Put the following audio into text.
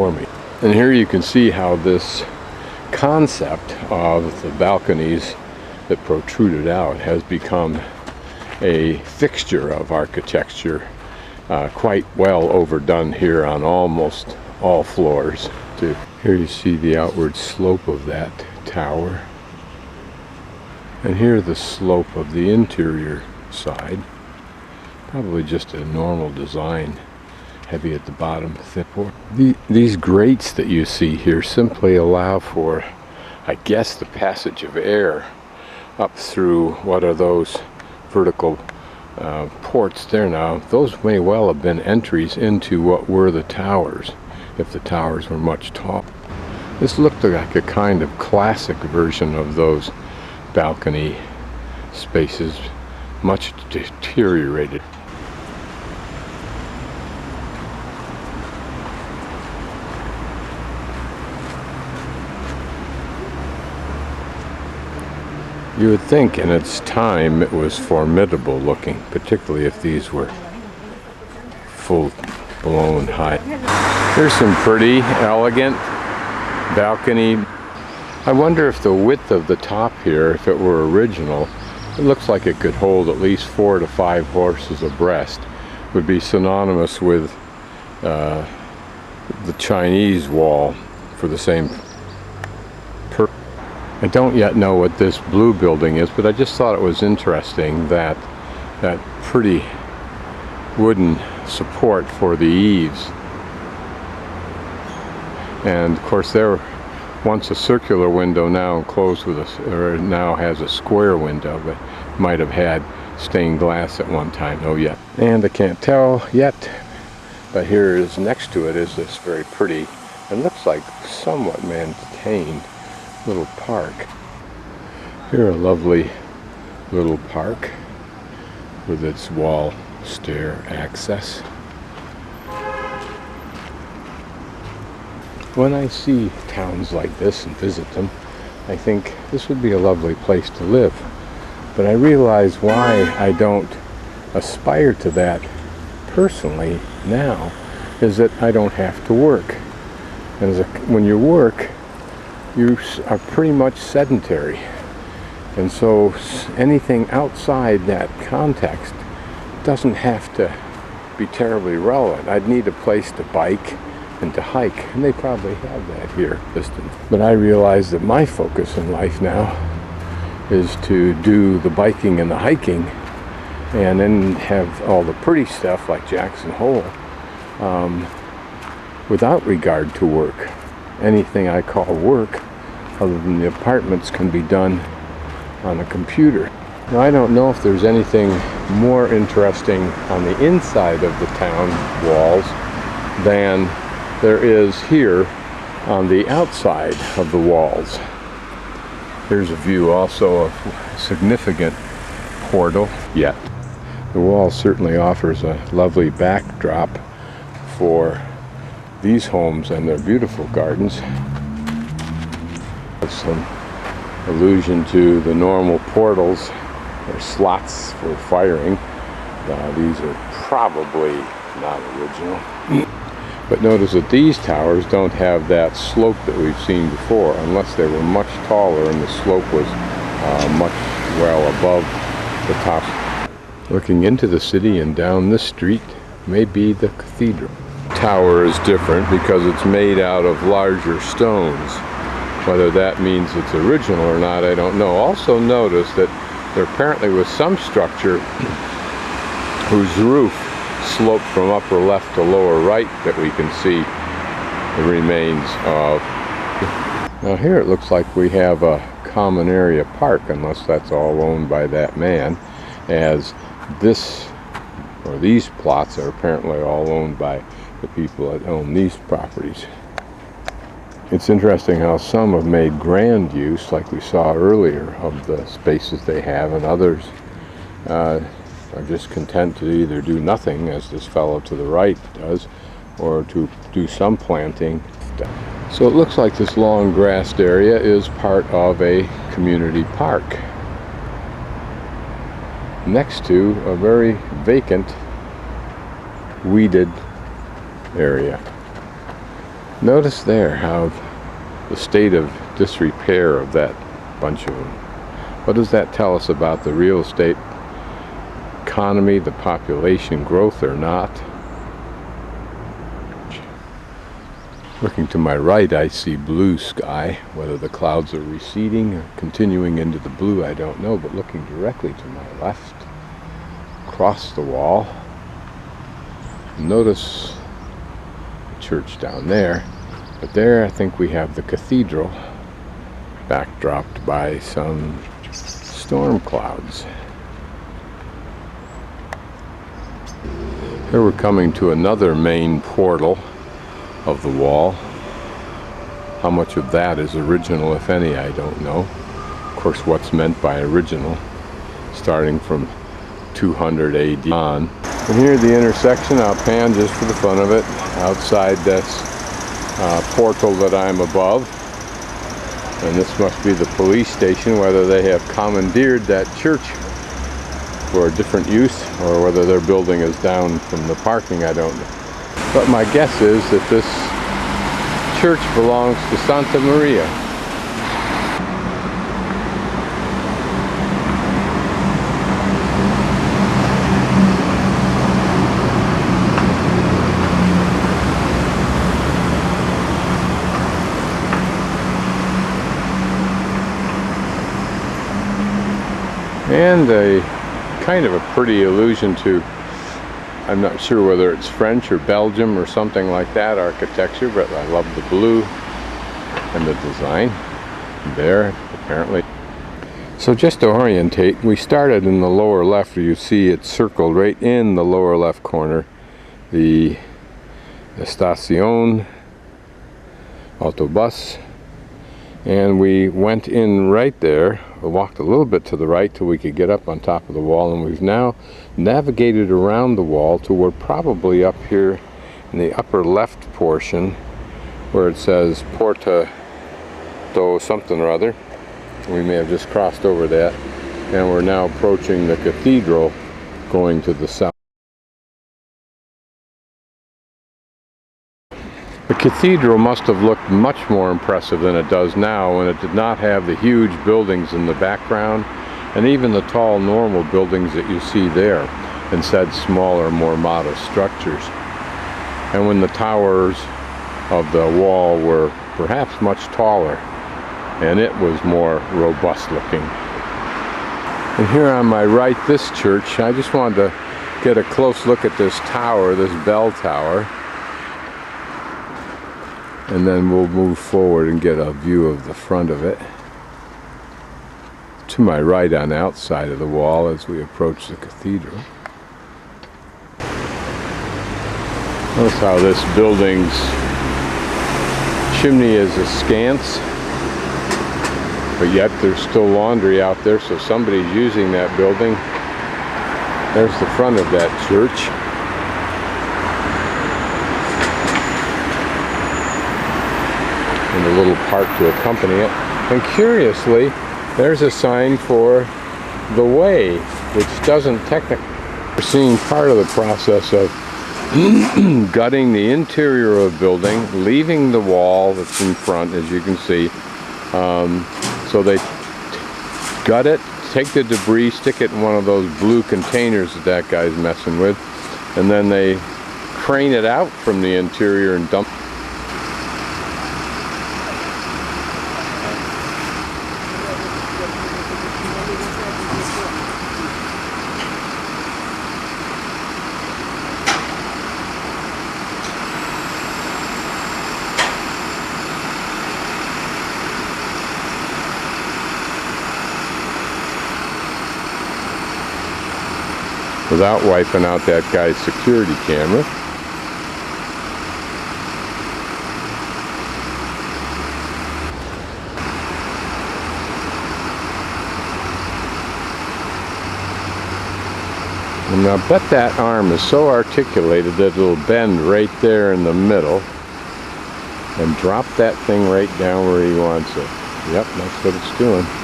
for me. And here you can see how this concept of the balconies that protruded out has become a fixture of architecture, quite well overdone here on almost all floors too. Here you see the outward slope of that tower, and here the slope of the interior side. Probably just a normal design, heavy at the bottom, thin floor. These grates that you see here simply allow for, I guess, the passage of air up through what are those vertical ports there now. Those may well have been entries into what were the towers, if the towers were much taller. This looked like a kind of classic version of those balcony spaces, much deteriorated. You would think in its time it was formidable looking, particularly if these were full-blown high. Here's some pretty elegant balcony. I wonder if the width of the top here, if it were original, it looks like it could hold at least 4 to 5 horses abreast. Would be synonymous with the Chinese wall for the same purpose. I don't yet know what this blue building is, but I just thought it was interesting that that pretty wooden support for the eaves. And of course there once a circular window, now enclosed with or now has a square window, but might have had stained glass at one time. Oh yeah. And I can't tell yet, but here is next to it is this very pretty, and looks like somewhat maintained little park. Here a lovely little park with its wall stair access. When I see towns like this and visit them, I think this would be a lovely place to live. But I realize why I don't aspire to that personally now is that I don't have to work. And when you work, you are pretty much sedentary. And so anything outside that context doesn't have to be terribly relevant. I'd need a place to bike and to hike, and they probably have that here. But I realize that my focus in life now is to do the biking and the hiking, and then have all the pretty stuff like Jackson Hole without regard to work. Anything I call work other than the apartments can be done on a computer. Now I don't know if there's anything more interesting on the inside of the town walls than there is here on the outside of the walls. Here's a view also of a significant portal yet. The wall certainly offers a lovely backdrop for these homes and their beautiful gardens. Some allusion to the normal portals or slots for firing. These are probably not original. But notice that these towers don't have that slope that we've seen before, unless they were much taller and the slope was much well above the top. Looking into the city and down this street may be the cathedral. The tower is different because it's made out of larger stones. Whether that means it's original or not, I don't know. Also notice that there apparently was some structure whose roof sloped from upper left to lower right that we can see the remains of. Now here it looks like we have a common area park, unless that's all owned by that man, as this or these plots are apparently all owned by the people that own these properties. It's interesting how some have made grand use, like we saw earlier, of the spaces they have, and others are just content to either do nothing, as this fellow to the right does, or to do some planting. So it looks like this long grassed area is part of a community park next to a very vacant, weeded area. Notice there how the state of disrepair of that bunch of them. What does that tell us about the real estate economy, the population growth or not? Looking to my right, I see blue sky. Whether the clouds are receding or continuing into the blue, I don't know, but looking directly to my left, across the wall, notice the church down there, but there I think we have the cathedral, backdropped by some storm clouds. Here we're coming to another main portal of the wall. How much of that is original, if any, I don't know. Of course, what's meant by original, starting from 200 AD on. And here at the intersection, I'll pan just for the fun of it, outside this portal that I'm above. And this must be the police station, whether they have commandeered that church for a different use, or whether their building is down from the parking, I don't know. But my guess is that this church belongs to Santa Maria. And a kind of a pretty allusion to, I'm not sure whether it's French or Belgium or something like that, architecture, but I love the blue and the design there, apparently. So just to orientate, we started in the lower left, where you see it's circled right in the lower left corner, the Estación Autobus, and we went in right there. We walked a little bit to the right till we could get up on top of the wall, and we've now navigated around the wall to we're probably up here in the upper left portion where it says Porta do something or other. We may have just crossed over that, and we're now approaching the cathedral going to the south. The cathedral must have looked much more impressive than it does now, when it did not have the huge buildings in the background and even the tall normal buildings that you see there, instead smaller, more modest structures. And when the towers of the wall were perhaps much taller, and it was more robust looking. And here on my right, this church, I just wanted to get a close look at this tower, this bell tower. And then we'll move forward and get a view of the front of it. To my right on the outside of the wall as we approach the cathedral. Notice how this building's chimney is askance, but yet there's still laundry out there, so somebody's using that building. There's the front of that church. And a little park to accompany it. And curiously, there's a sign for the way, which doesn't technically. We're seeing part of the process of gutting the interior of a building, leaving the wall that's in front, as you can see. So they gut it, take the debris, stick it in one of those blue containers that guy's messing with, and then they crane it out from the interior and dump. Without wiping out that guy's security camera. And I bet that arm is so articulated that it'll bend right there in the middle and drop that thing right down where he wants it. Yep, that's what it's doing.